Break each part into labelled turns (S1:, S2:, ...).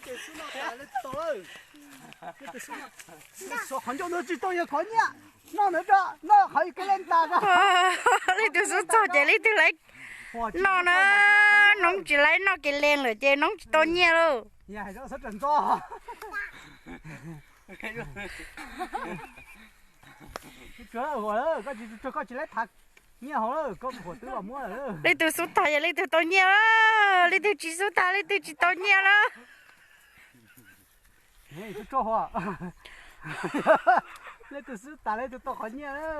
S1: 得是那打了到了，这得是那说很久都知道要看呀，那那个那还给人打个，lấy
S2: từ số cho chị lấy từ lấy nó nóng chỉ lấy nó cái lên rồi chị nóng to nhiều luôn
S1: nhà đó sẽ trần to. Cái rồi đó, có chỉ lấy thật. Nhiều hồ có một thứ là mua rồi.
S2: lấy từ số thầy lấy từ to nhiều lấy từ chỉ số thầy lấy từ chỉ to nhiều đó.
S1: Này chú cho hoa. Lấy từ số thầy lấy từ to khó nhiều đó.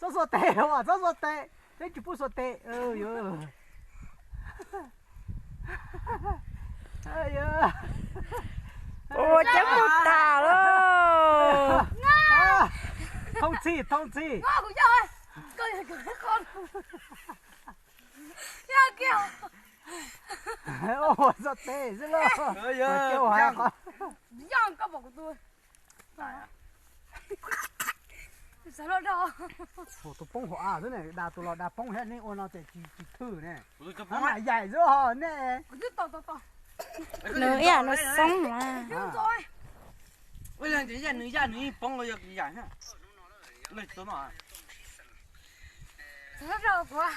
S1: Số tệ hoa, số tệ. Lấy chú bút số tệ. Yo.
S2: Ôi chắc một tà luôn.
S1: Thông chi.
S3: Ngon của trời. Cười con. Ya kêu.
S1: Ôi sao tệ dữ lắm. Kêu hả con.
S3: Giang các bảo của tôi. Sao nó đâu?
S1: Tôi bông hỏa thế này, đà tôi đà bông hết này, ôn nó chỉ thử này. Nó lại dài dữ hả nè.
S3: To.
S2: Nữa à nó sống mà.
S3: Đúng rồi.
S4: Ôi là chỉ là nữ bông rồi dài ha. Lấy số nào?
S3: Sao nó đâu quá.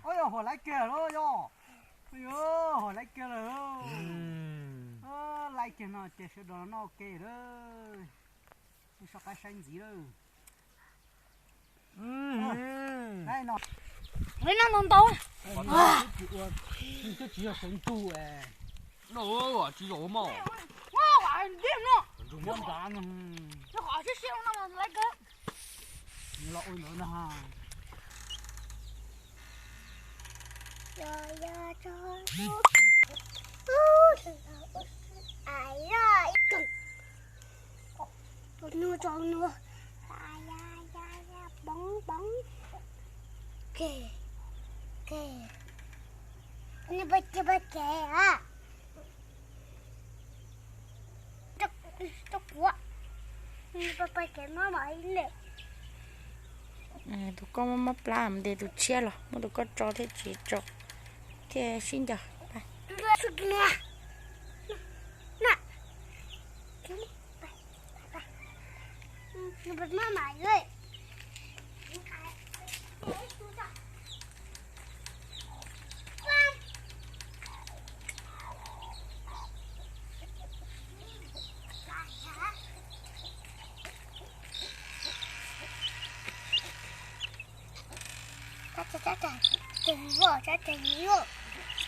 S1: Ôi họ lấy kìa đó yo. Ôi họ lấy kìa rồi. Lấy kìa nó chỉ sẽ đó nó ok rồi. Sao cái xanh gì rồi. Đây nó.
S3: Lấy nó ngon to.
S1: Chỉ là sống tu à.
S4: Nó chỉ có mỏ.
S3: Ngon quá, điên nó.
S1: Dùng món cá
S3: Nó khỏi chút xíu nó mà lấy cái.
S1: lỗi nữa nè ha.
S3: Tròn nữa. Bóng. Kề. Ini baca ah. Cok kuat. Ini baca mama ini.
S2: Tụi con mắm làm để tụi chia rồi, mà tụi con cho thế chỉ cho thế xin chào.
S3: Nè. Nó bật mama rồi.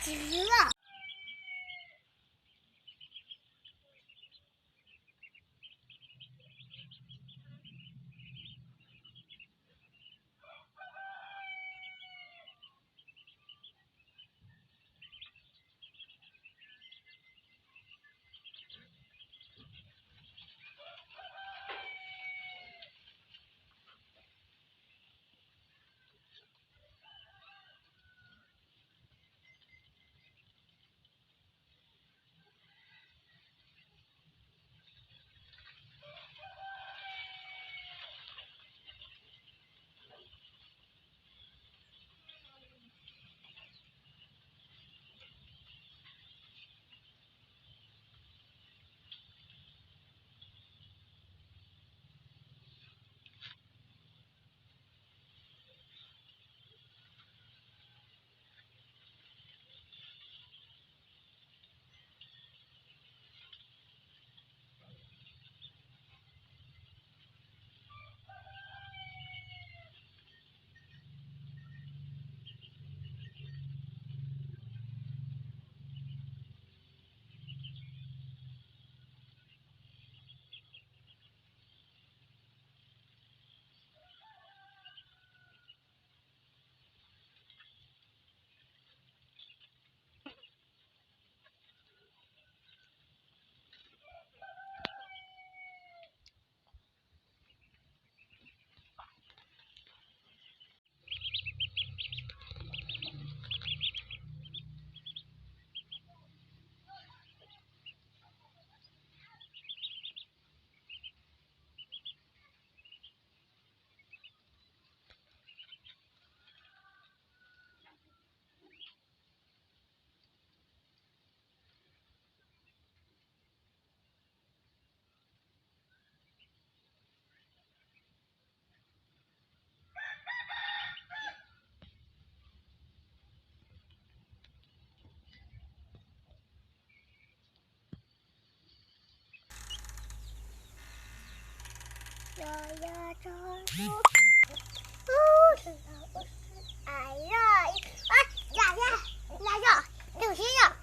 S3: Chỉ vừa. 哎呀，呀，刘星呀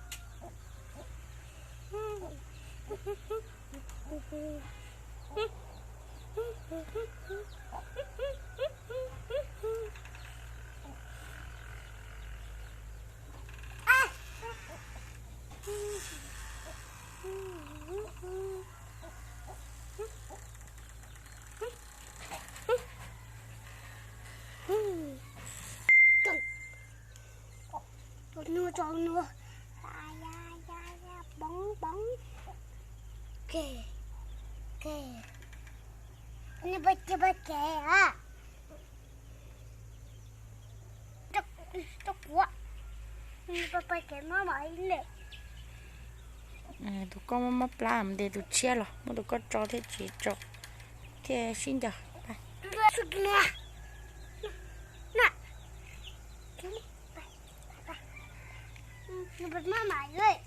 S3: ！Cho nữa bóng kề ini baca à cok quá ini baca nó mày nè
S2: tụi con mà làm để tụi chia rồi mà tụi con cho thế chỉ cho thế xin được
S3: nó bật má mày ơi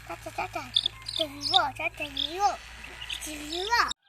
S3: cha cha cha cha cha cha cha cha cha cha cha cha